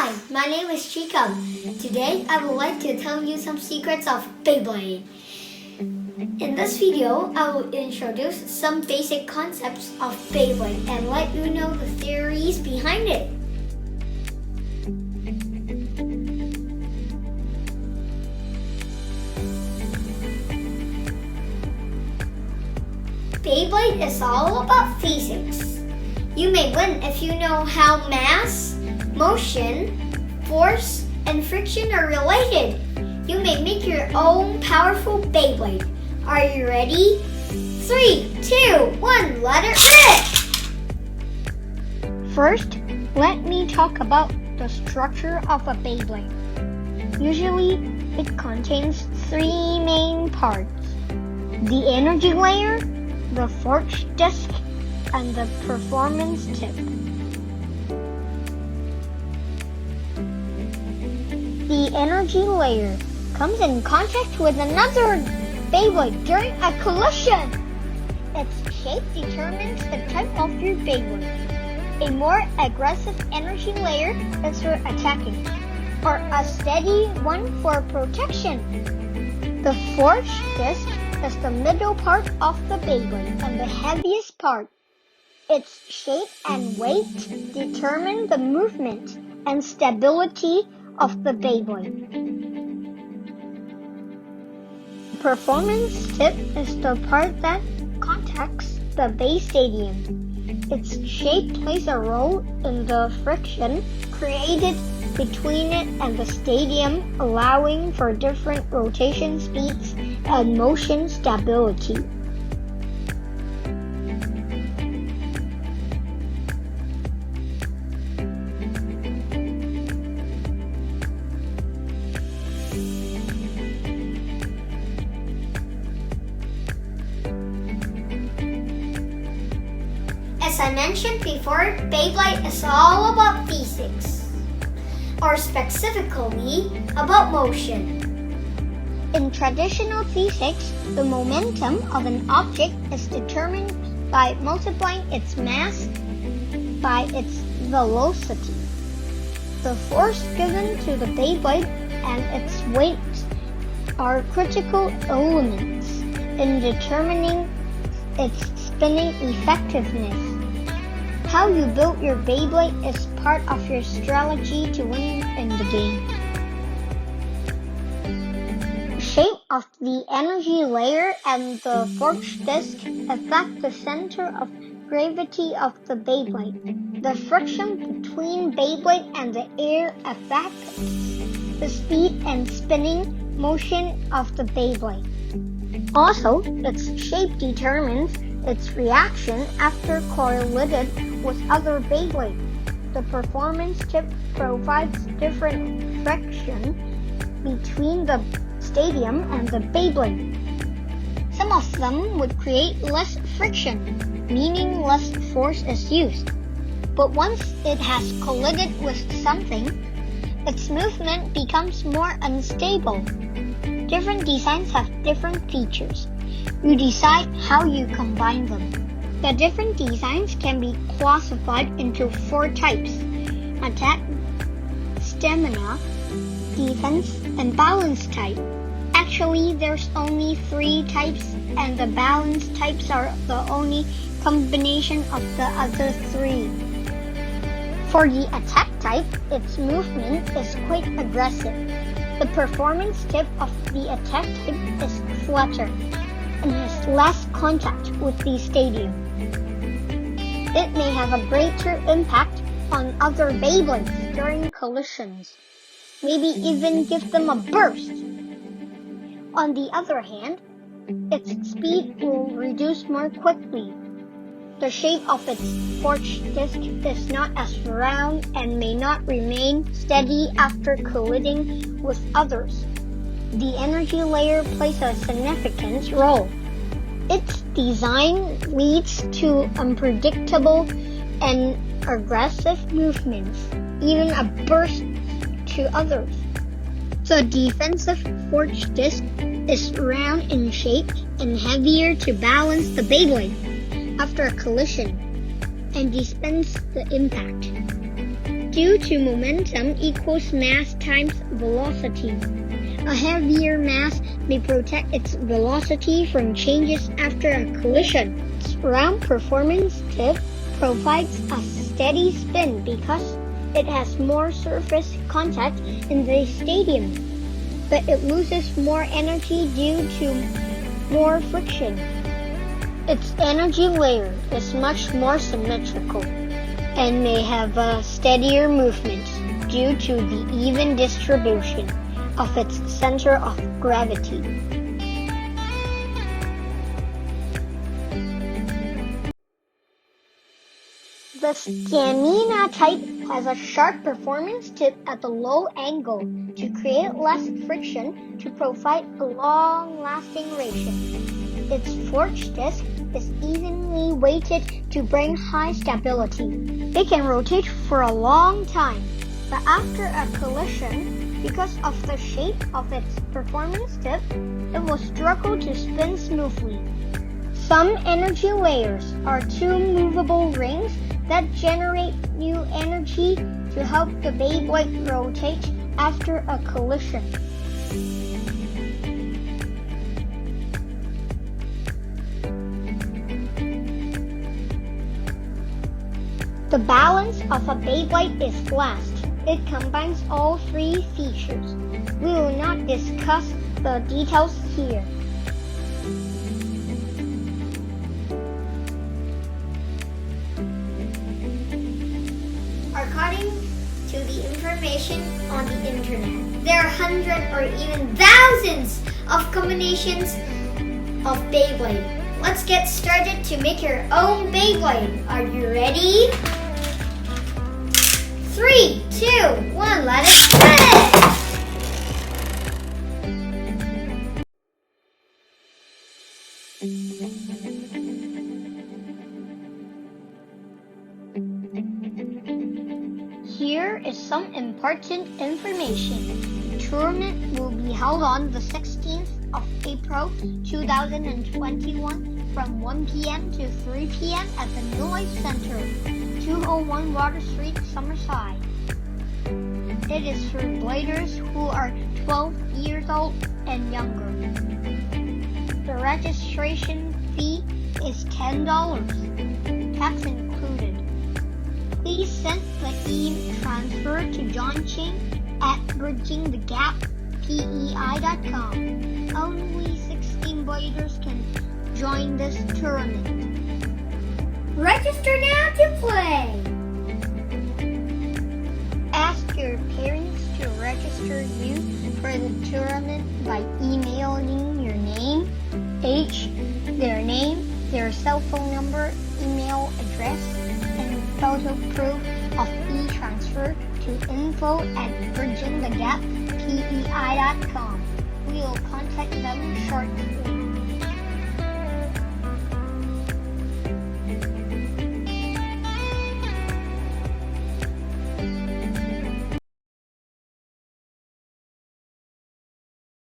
Hi, my name is Chica. Today, I would like to tell you some secrets of Beyblade. In this video, I will introduce some basic concepts of Beyblade and let you know the theories behind it. Beyblade is all about physics. You may win if you know how mass, motion, force, and friction are related. You may make your own powerful Beyblade. Are you ready? 3, 2, 1, let it rip! First, let me talk about the structure of a Beyblade. Usually, it contains 3 main parts: the energy layer, the forge disc, and the performance tip. The energy layer comes in contact with another Beyblade during a collision. Its shape determines the type of your Beyblade. A more aggressive energy layer is for attacking, or a steady one for protection. The forge disc is the middle part of the Beyblade and the heaviest part. Its shape and weight determine the movement and stability of the Beyblade. The performance tip is the part that contacts the base stadium. Its shape plays a role in the friction created between it and the stadium, allowing for different rotation speeds and motion stability. As I mentioned before, Beyblade is all about physics, or specifically about motion. In traditional physics, the momentum of an object is determined by multiplying its mass by its velocity. The force given to the Beyblade and its weight are critical elements in determining its spinning effectiveness. How you build your Beyblade is part of your strategy to win in the game. The shape of the energy layer and the forge disc affect the center of gravity of the Beyblade. The friction between Beyblade and the air affects the speed and spinning motion of the Beyblade. Also, its shape determines its reaction after collided with other Beyblade. The performance tip provides different friction between the stadium and the Beyblade. Some of them would create less friction, meaning less force is used. But once it has collided with something, its movement becomes more unstable. Different designs have different features. You decide how you combine them. The different designs can be classified into 4 types: attack, stamina, defense, and balance type. Actually, there's only 3 types, and the balance types are the only combination of the other 3. For the attack type, its movement is quite aggressive. The performance tip of the attack type is flatter and has less contact with the stadium. It may have a greater impact on other Beyblades during collisions, maybe even give them a burst. On the other hand, its speed will reduce more quickly. The shape of its forge disc is not as round and may not remain steady after colliding with others. The energy layer plays a significant role. Its design leads to unpredictable and aggressive movements, even a burst to others. The defensive forge disc is round in shape and heavier to balance the Beyblade after a collision and dispense the impact. due to momentum equals mass times velocity. A heavier mass may protect its velocity from changes after a collision. Its round performance tip provides a steady spin because it has more surface contact in the stadium, but it loses more energy due to more friction. Its energy layer is much more symmetrical and may have a steadier movement due to the even distribution of its center of gravity. The stamina type has a sharp performance tip at the low angle to create less friction to provide a long-lasting ration. Its forged disc is evenly weighted to bring high stability. It can rotate for a long time, but after a collision, because of the shape of its performance tip, it will struggle to spin smoothly. Some energy layers are two movable rings that generate new energy to help the Beyblade rotate after a collision. The balance of a Beyblade is last. It combines all three features. We will not discuss the details here. According to the information on the internet, there are hundreds or even thousands of combinations of Beyblade. Let's get started to make your own Beyblade. Are you ready? 3, 2, 1, let it spin! Here is some important information. The tournament will be held on the 16th of April 2021 from 1 p.m. to 3 p.m. at the New Life Center, 201 Water Street, Summerside. It is for bladers who are 12 years old and younger. The registration fee is $10, tax included. Please send the e-transfer to John Ching at bridgingthegap.pei.com. Only 16 bladers can join this tournament. Register now to play! Ask your parents to register you for the tournament by emailing your name, age, their name, their cell phone number, email address, and photo proof of e-transfer to info@bridgingthegap.pei.com. We will contact them shortly.